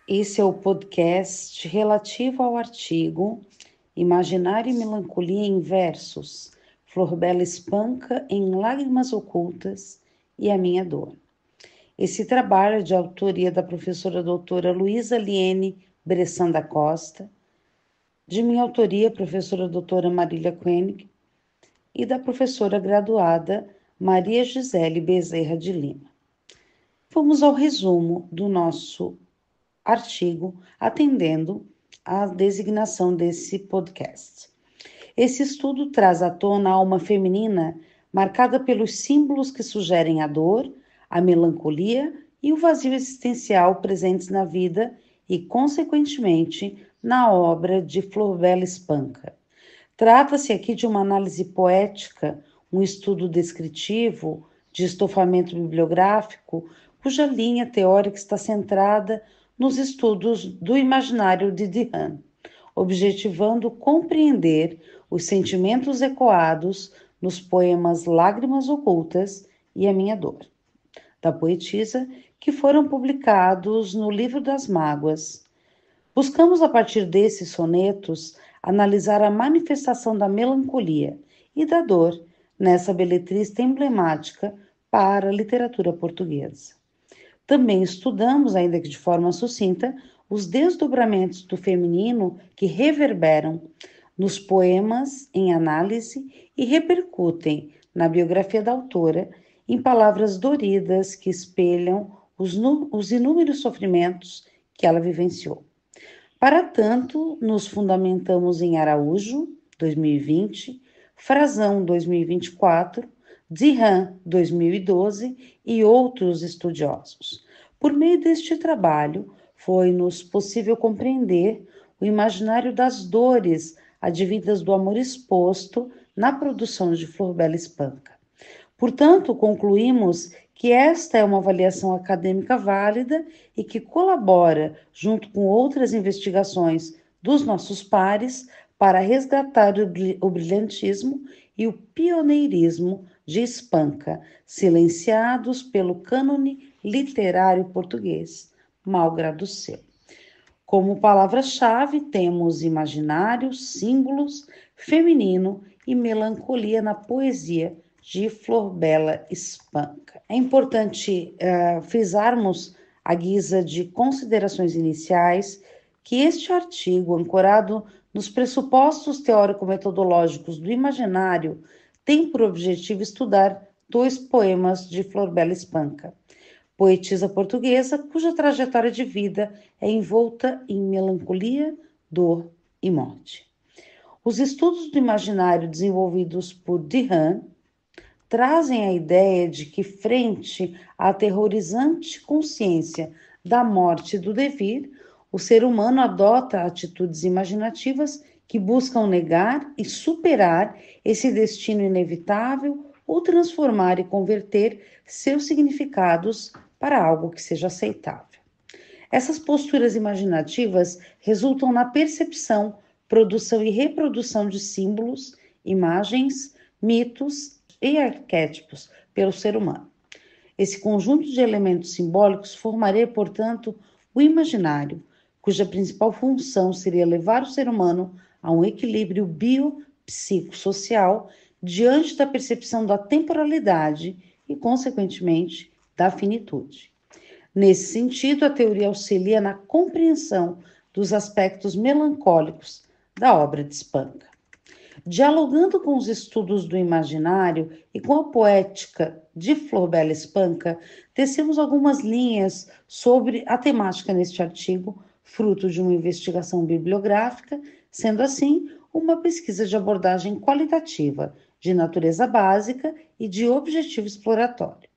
Esse é o podcast relativo ao artigo Imaginário e Melancolia em Versos, Florbela Espanca em Lágrimas Ocultas e a Minha Dor. Esse trabalho é de autoria da professora doutora Luísa Liene Bressan da Costa, de minha autoria, professora doutora Marília Koenig, e da professora graduada Maria Gisele Bezerra de Lima. Vamos ao resumo do nosso artigo, atendendo à designação desse podcast. Esse estudo traz à tona a alma feminina marcada pelos símbolos que sugerem a dor, a melancolia e o vazio existencial presentes na vida e, consequentemente, na obra de Florbela Espanca. Trata-se aqui de uma análise poética, um estudo descritivo, de estofamento bibliográfico, cuja linha teórica está centrada nos estudos do imaginário de Dihan, objetivando compreender os sentimentos ecoados nos poemas Lágrimas Ocultas e A Minha Dor, da poetisa, que foram publicados no Livro das Mágoas. Buscamos, a partir desses sonetos, analisar a manifestação da melancolia e da dor nessa beletrista emblemática para a literatura portuguesa. Também estudamos, ainda que de forma sucinta, os desdobramentos do feminino que reverberam nos poemas em análise e repercutem na biografia da autora em palavras doridas que espelham os inúmeros sofrimentos que ela vivenciou. Para tanto, nos fundamentamos em Araújo, 2020, Frazão, 2024, Dihan, 2012 e outros estudiosos. Por meio deste trabalho, foi-nos possível compreender o imaginário das dores advindas do amor exposto na produção de Florbela Espanca. Portanto, concluímos que esta é uma avaliação acadêmica válida e que colabora, junto com outras investigações dos nossos pares, para resgatar o brilhantismo e o pioneirismo de Espanca, silenciados pelo cânone literário português, malgrado seu. Como palavra-chave, temos imaginário, símbolos, feminino e melancolia na poesia de Florbela Espanca. É importante frisarmos, à guisa de considerações iniciais, que este artigo, ancorado nos pressupostos teórico-metodológicos do imaginário, tem por objetivo estudar 2 poemas de Florbela Espanca, poetisa portuguesa cuja trajetória de vida é envolta em melancolia, dor e morte. Os estudos do imaginário desenvolvidos por Dihan trazem a ideia de que, frente à aterrorizante consciência da morte e do devir, o ser humano adota atitudes imaginativas que buscam negar e superar esse destino inevitável ou transformar e converter seus significados para algo que seja aceitável. Essas posturas imaginativas resultam na percepção, produção e reprodução de símbolos, imagens, mitos e arquétipos pelo ser humano. Esse conjunto de elementos simbólicos formaria, portanto, o imaginário, cuja principal função seria levar o ser humano a um equilíbrio biopsicossocial diante da percepção da temporalidade e, consequentemente, da finitude. Nesse sentido, a teoria auxilia na compreensão dos aspectos melancólicos da obra de Espanca. Dialogando com os estudos do imaginário e com a poética de Flor Bela Espanca, tecemos algumas linhas sobre a temática neste artigo, fruto de uma investigação bibliográfica, sendo assim uma pesquisa de abordagem qualitativa, de natureza básica e de objetivo exploratório.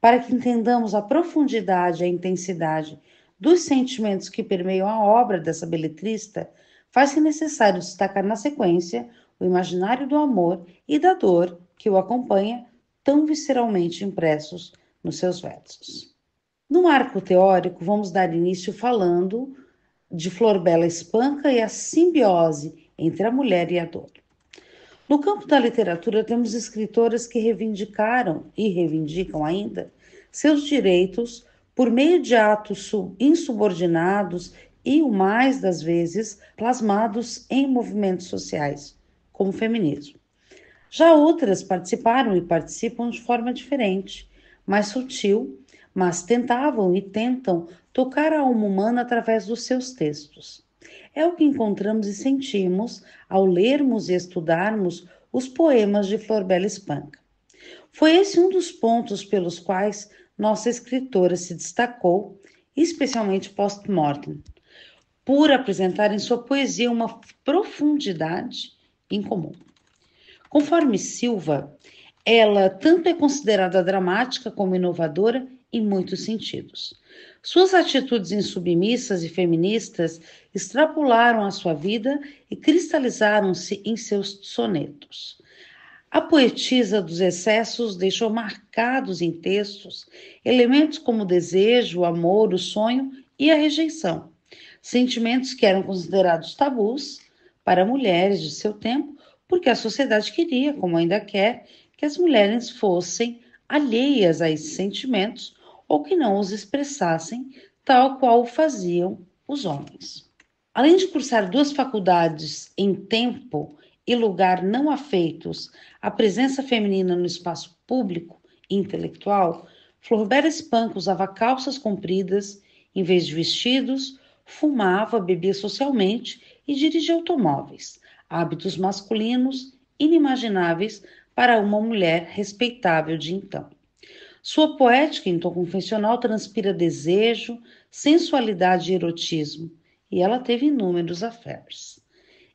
Para que entendamos a profundidade e a intensidade dos sentimentos que permeiam a obra dessa beletrista, faz-se necessário destacar na sequência o imaginário do amor e da dor que o acompanha, tão visceralmente impressos nos seus versos. No marco teórico, vamos dar início falando de Flor Bela Espanca e a simbiose entre a mulher e a dor. No campo da literatura, temos escritoras que reivindicaram e reivindicam ainda seus direitos por meio de atos insubordinados e, o mais das vezes, plasmados em movimentos sociais, como o feminismo. Já outras participaram e participam de forma diferente, mais sutil, mas tentavam e tentam tocar a alma humana através dos seus textos. É o que encontramos e sentimos ao lermos e estudarmos os poemas de Flor Bela Espanca. Foi esse um dos pontos pelos quais nossa escritora se destacou, especialmente post-mortem, por apresentar em sua poesia uma profundidade incomum. Conforme Silva, ela tanto é considerada dramática como inovadora em muitos sentidos. Suas atitudes insubmissas e feministas extrapolaram a sua vida e cristalizaram-se em seus sonetos. A poetisa dos excessos deixou marcados em textos elementos como o desejo, o amor, o sonho e a rejeição, sentimentos que eram considerados tabus para mulheres de seu tempo, porque a sociedade queria, como ainda quer, que as mulheres fossem alheias a esses sentimentos ou que não os expressassem tal qual o faziam os homens. Além de cursar 2 faculdades em tempo e lugar não afeitos à presença feminina no espaço público e intelectual, Flor Bela Espanca usava calças compridas em vez de vestidos, fumava, bebia socialmente e dirigia automóveis, hábitos masculinos inimagináveis para uma mulher respeitável de então. Sua poética em tom confessional transpira desejo, sensualidade e erotismo, e ela teve inúmeros affairs.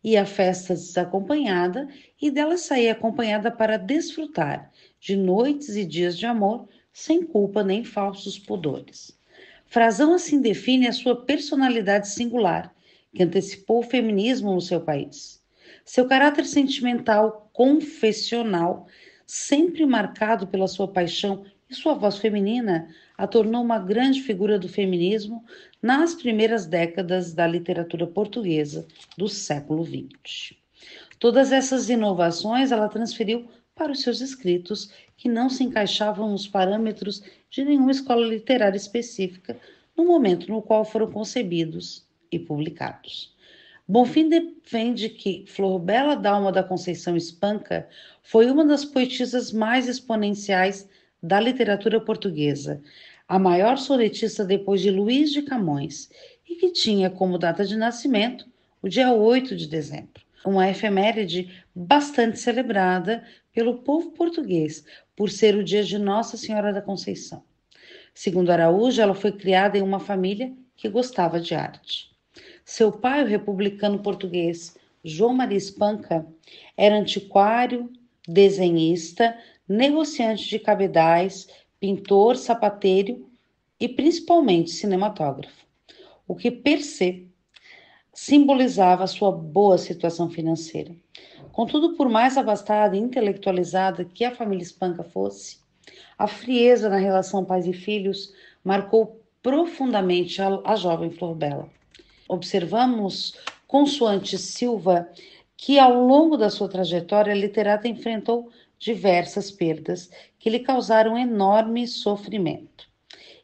Ia a festas desacompanhada e dela saía acompanhada para desfrutar de noites e dias de amor sem culpa nem falsos pudores. Frazão assim define a sua personalidade singular, que antecipou o feminismo no seu país. Seu caráter sentimental, confessional, sempre marcado pela sua paixão e sua voz feminina, a tornou uma grande figura do feminismo nas primeiras décadas da literatura portuguesa do século XX. Todas essas inovações ela transferiu para os seus escritos, que não se encaixavam nos parâmetros de nenhuma escola literária específica no momento no qual foram concebidos e publicados. Bonfim defende que Flor Bela Dalma da Conceição Espanca foi uma das poetisas mais exponenciais da literatura portuguesa, a maior sonetista depois de Luís de Camões, e que tinha como data de nascimento o dia 8 de dezembro, uma efeméride bastante celebrada pelo povo português, por ser o dia de Nossa Senhora da Conceição. Segundo Araújo, ela foi criada em uma família que gostava de arte. Seu pai, o republicano português João Maria Espanca, era antiquário, desenhista, negociante de cabedais, pintor, sapateiro e principalmente cinematógrafo, o que per se simbolizava sua boa situação financeira. Contudo, por mais abastada e intelectualizada que a família Espanca fosse, a frieza na relação pais e filhos marcou profundamente a jovem Flor Bela. Observamos, consoante Silva, que ao longo da sua trajetória a literata enfrentou diversas perdas que lhe causaram enorme sofrimento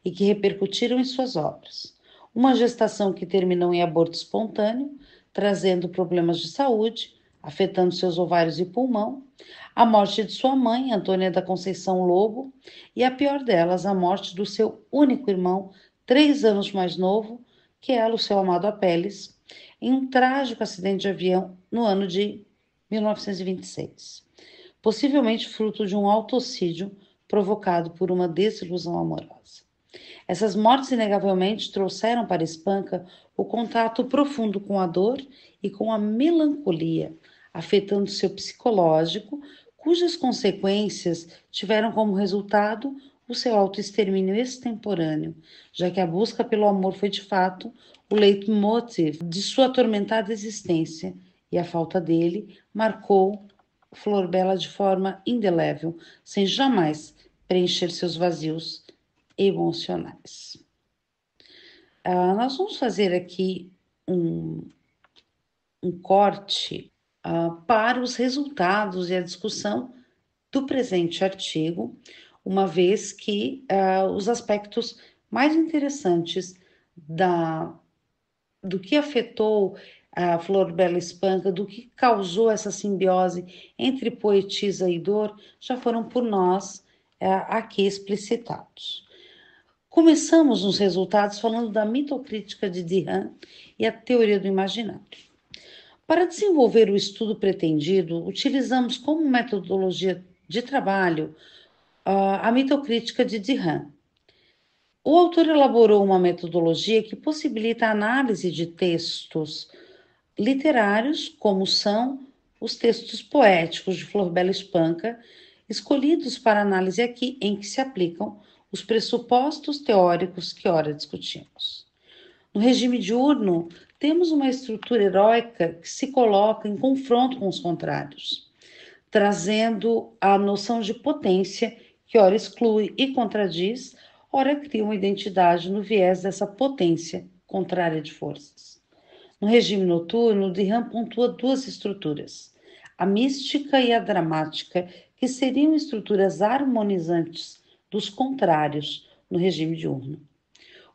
e que repercutiram em suas obras. Uma gestação que terminou em aborto espontâneo, trazendo problemas de saúde, afetando seus ovários e pulmão, a morte de sua mãe, Antônia da Conceição Lobo, e a pior delas, a morte do seu único irmão, 3 anos mais novo que ela, o seu amado Apelles, em um trágico acidente de avião no ano de 1926, possivelmente fruto de um autocídio provocado por uma desilusão amorosa. Essas mortes, inegavelmente, trouxeram para Espanca o contato profundo com a dor e com a melancolia, afetando seu psicológico, cujas consequências tiveram como resultado o seu autoextermínio extemporâneo, já que a busca pelo amor foi de fato o leitmotiv de sua atormentada existência, e a falta dele marcou Flor Bela de forma indelével, sem jamais preencher seus vazios emocionais. Nós vamos fazer aqui um corte para os resultados e a discussão do presente artigo, uma vez que os aspectos mais interessantes do que afetou a Flor Bela Espanca, do que causou essa simbiose entre poetisa e dor, já foram por nós aqui explicitados. Começamos nos resultados falando da mitocrítica de Dihan e a teoria do imaginário. Para desenvolver o estudo pretendido, utilizamos como metodologia de trabalho a mitocrítica de Dihan. O autor elaborou uma metodologia que possibilita a análise de textos literários, como são os textos poéticos de Flor Bela Espanca, escolhidos para análise aqui, em que se aplicam os pressupostos teóricos que ora discutimos. No regime diurno, temos uma estrutura heróica que se coloca em confronto com os contrários, trazendo a noção de potência que ora exclui e contradiz, ora cria uma identidade no viés dessa potência contrária de forças. No regime noturno, Dihan pontua duas estruturas, a mística e a dramática, que seriam estruturas harmonizantes dos contrários no regime diurno.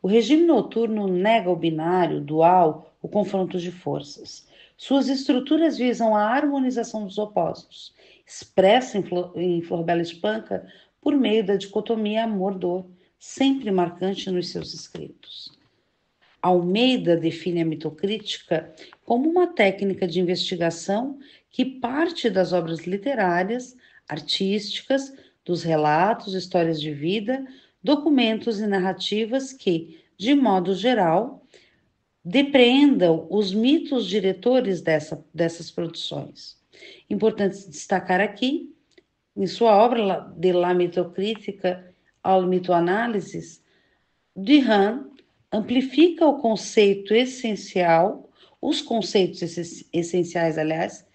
O regime noturno nega o binário, dual, o confronto de forças. Suas estruturas visam a harmonização dos opostos, expressa em Flor Bela Espanca por meio da dicotomia amor-dor, sempre marcante nos seus escritos. Almeida define a mitocrítica como uma técnica de investigação que parte das obras literárias, artísticas, dos relatos, histórias de vida, documentos e narrativas que, de modo geral, depreendam os mitos diretores dessas produções. Importante destacar aqui, em sua obra de La mitocrítica al mitoanálisis, Dihan amplifica o conceito essencial, os conceitos essenciais, aliás,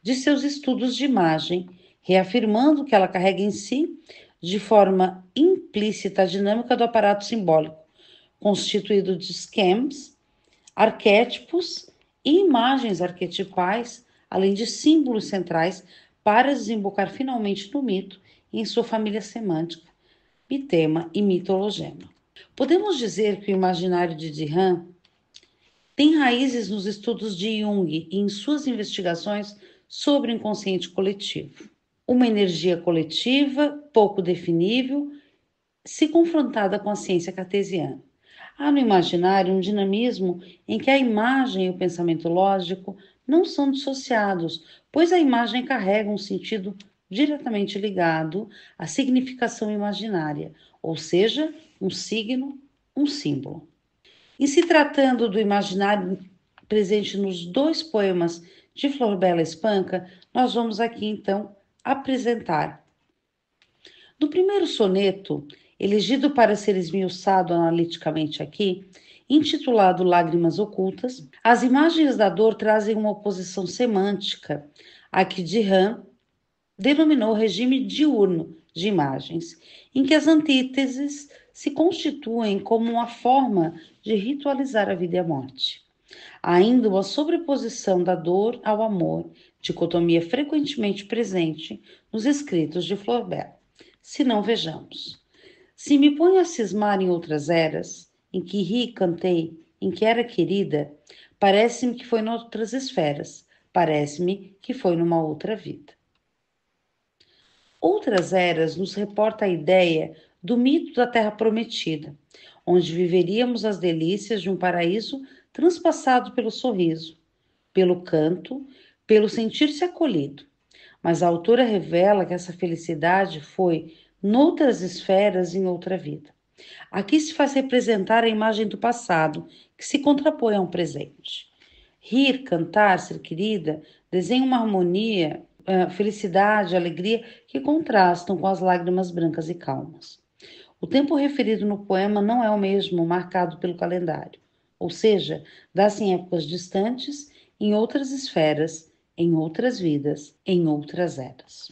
de seus estudos de imagem, reafirmando que ela carrega em si, de forma implícita, a dinâmica do aparato simbólico, constituído de esquemas, arquétipos e imagens arquetipais, além de símbolos centrais, para desembocar finalmente no mito e em sua família semântica, mitema e mitologema. Podemos dizer que o imaginário de Dihan tem raízes nos estudos de Jung e em suas investigações sobre o inconsciente coletivo. Uma energia coletiva, pouco definível, se confrontada com a ciência cartesiana. Há no imaginário um dinamismo em que a imagem e o pensamento lógico não são dissociados, pois a imagem carrega um sentido diretamente ligado à significação imaginária, ou seja, um signo, um símbolo. E se tratando do imaginário presente nos dois poemas de Flor Bela Espanca, nós vamos aqui então apresentar. No primeiro soneto, elegido para ser esmiuçado analiticamente aqui, intitulado Lágrimas Ocultas, as imagens da dor trazem uma oposição semântica a que Dihan denominou regime diurno de imagens, em que as antíteses se constituem como uma forma de ritualizar a vida e a morte. Há ainda uma sobreposição da dor ao amor, dicotomia frequentemente presente nos escritos de Flor Bela. Se não, vejamos. Se me ponho a cismar em outras eras, em que ri e cantei, em que era querida, parece-me que foi noutras esferas, Parece-me que foi numa outra vida. Outras eras nos reporta a ideia do mito da Terra Prometida, onde viveríamos as delícias de um paraíso transpassado pelo sorriso, pelo canto, pelo sentir-se acolhido. Mas a autora revela que essa felicidade foi noutras esferas em outra vida. Aqui se faz representar a imagem do passado, que se contrapõe a um presente. Rir, cantar, ser querida, desenha uma harmonia, felicidade, alegria que contrastam com as lágrimas brancas e calmas. O tempo referido no poema não é o mesmo marcado pelo calendário, ou seja, dá-se em épocas distantes, em outras esferas, em outras vidas, em outras eras.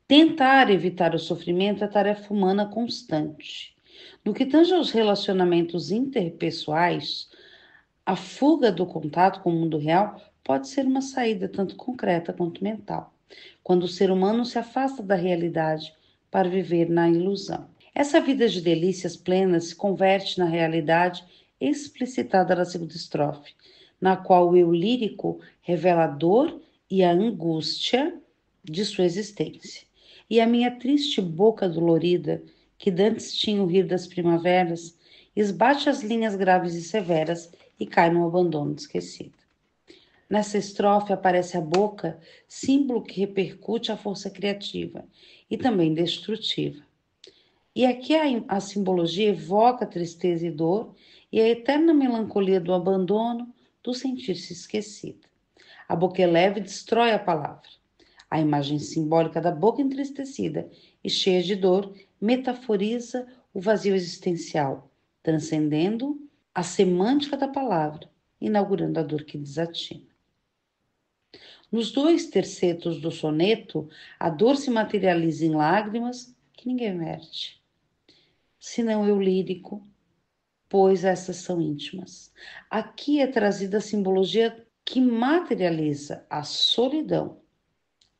Tentar evitar o sofrimento é tarefa humana constante. No que tange aos relacionamentos interpessoais, a fuga do contato com o mundo real pode ser uma saída tanto concreta quanto mental, quando o ser humano se afasta da realidade para viver na ilusão. Essa vida de delícias plenas se converte na realidade explicitada na segunda estrofe, na qual o eu lírico revela a dor e a angústia de sua existência. E a minha triste boca dolorida, que dantes tinha o rir das primaveras, esbate as linhas graves e severas e cai no abandono esquecido. Nessa estrofe aparece a boca, símbolo que repercute a força criativa e também destrutiva. E aqui a simbologia evoca tristeza e dor e a eterna melancolia do abandono, do sentir-se esquecida. A boca eleva e destrói a palavra. A imagem simbólica da boca entristecida e cheia de dor metaforiza o vazio existencial, transcendendo a semântica da palavra, inaugurando a dor que desatina. Nos dois tercetos do soneto, a dor se materializa em lágrimas que ninguém verte, senão eu lírico, pois essas são íntimas. Aqui é trazida a simbologia que materializa a solidão,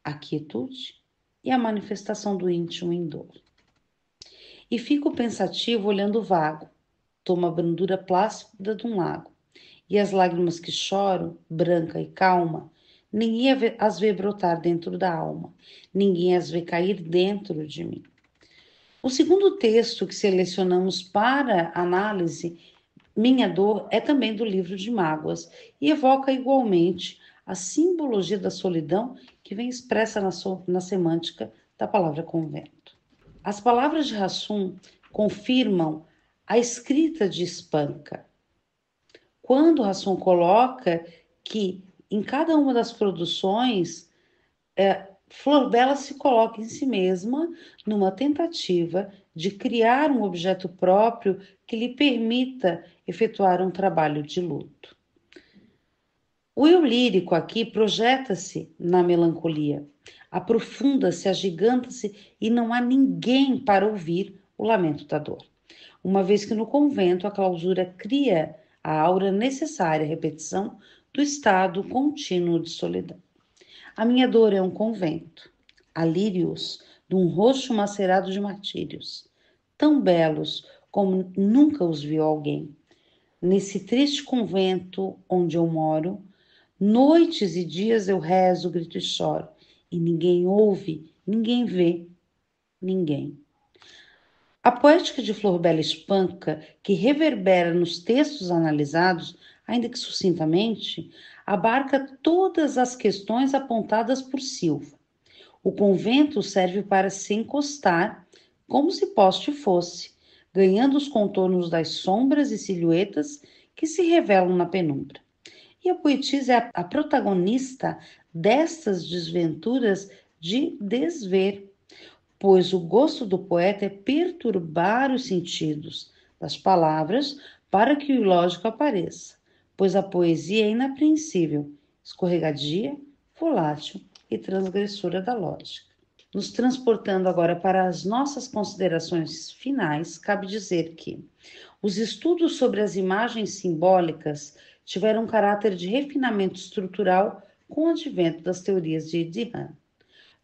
a quietude e a manifestação do íntimo em dor. E fico pensativo olhando o vago, tomo a brandura plácida de um lago, e as lágrimas que choro, branca e calma, ninguém as vê brotar dentro da alma, ninguém as vê cair dentro de mim. O segundo texto que selecionamos para análise, Minha Dor, é também do livro de Mágoas e evoca igualmente a simbologia da solidão que vem expressa na semântica da palavra convento. As palavras de Hassum confirmam a escrita de Espanca, quando Hassum coloca que em cada uma das produções, Flor Bela se coloca em si mesma numa tentativa de criar um objeto próprio que lhe permita efetuar um trabalho de luto. O eu lírico aqui projeta-se na melancolia, aprofunda-se, agiganta-se e não há ninguém para ouvir o lamento da dor. Uma vez que no convento a clausura cria a aura necessária à repetição do estado contínuo de solidão. A minha dor é um convento, há lírios de um rosto macerado de martírios, tão belos como nunca os viu alguém. Nesse triste convento onde eu moro, noites e dias eu rezo, grito e choro, e ninguém ouve, ninguém vê, ninguém. A poética de Flor Bela Espanca, que reverbera nos textos analisados, ainda que sucintamente, abarca todas as questões apontadas por Silva. O convento serve para se encostar, como se poste fosse, ganhando os contornos das sombras e silhuetas que se revelam na penumbra. E a poetisa é a protagonista destas desventuras de desver, pois o gosto do poeta é perturbar os sentidos das palavras para que o ilógico apareça, pois a poesia é inapreensível, escorregadia, volátil e transgressora da lógica. Nos transportando agora para as nossas considerações finais, cabe dizer que os estudos sobre as imagens simbólicas tiveram um caráter de refinamento estrutural com o advento das teorias de Edihan.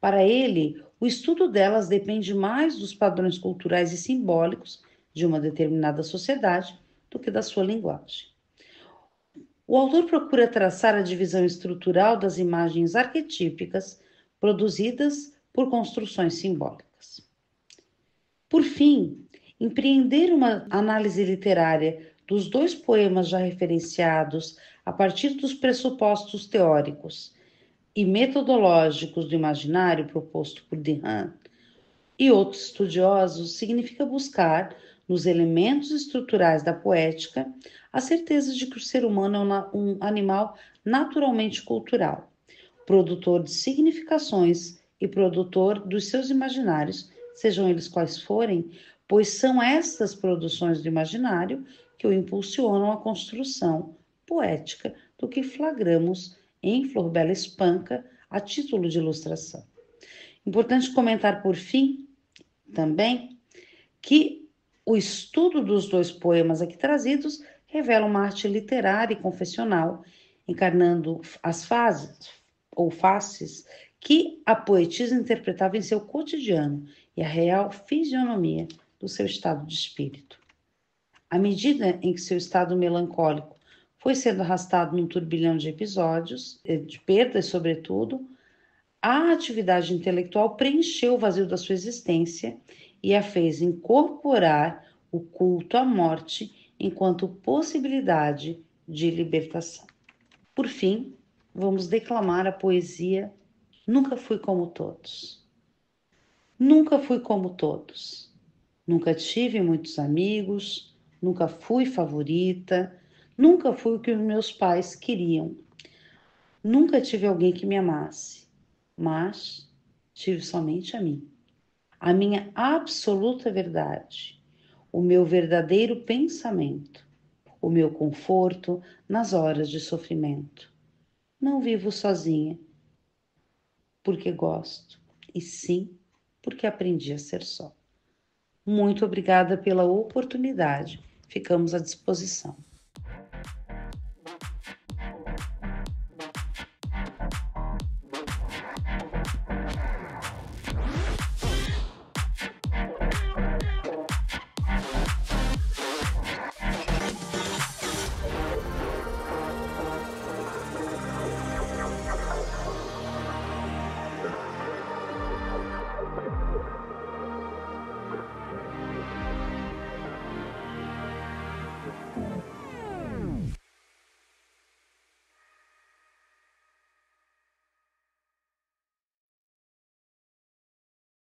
Para ele, o estudo delas depende mais dos padrões culturais e simbólicos de uma determinada sociedade do que da sua linguagem. O autor procura traçar a divisão estrutural das imagens arquetípicas produzidas por construções simbólicas. Por fim, empreender uma análise literária dos dois poemas já referenciados a partir dos pressupostos teóricos e metodológicos do imaginário proposto por Dehaene e outros estudiosos significa buscar, nos elementos estruturais da poética, a certeza de que o ser humano é um animal naturalmente cultural, produtor de significações e produtor dos seus imaginários, sejam eles quais forem, pois são estas produções do imaginário que o impulsionam à construção poética do que flagramos em Flor Bela Espanca a título de ilustração. Importante comentar, por fim, também, que o estudo dos dois poemas aqui trazidos revela uma arte literária e confessional, encarnando as fases ou faces que a poetisa interpretava em seu cotidiano e a real fisionomia do seu estado de espírito. À medida em que seu estado melancólico foi sendo arrastado num turbilhão de episódios, de perdas, sobretudo, a atividade intelectual preencheu o vazio da sua existência e a fez incorporar o culto à morte enquanto possibilidade de libertação. Por fim, vamos declamar a poesia Nunca Fui Como Todos. Nunca fui como todos. Nunca tive muitos amigos, nunca fui favorita, nunca fui o que os meus pais queriam. Nunca tive alguém que me amasse, mas tive somente a mim. A minha absoluta verdade, o meu verdadeiro pensamento, o meu conforto nas horas de sofrimento. Não vivo sozinha porque gosto, e sim porque aprendi a ser só. Muito obrigada pela oportunidade. Ficamos à disposição.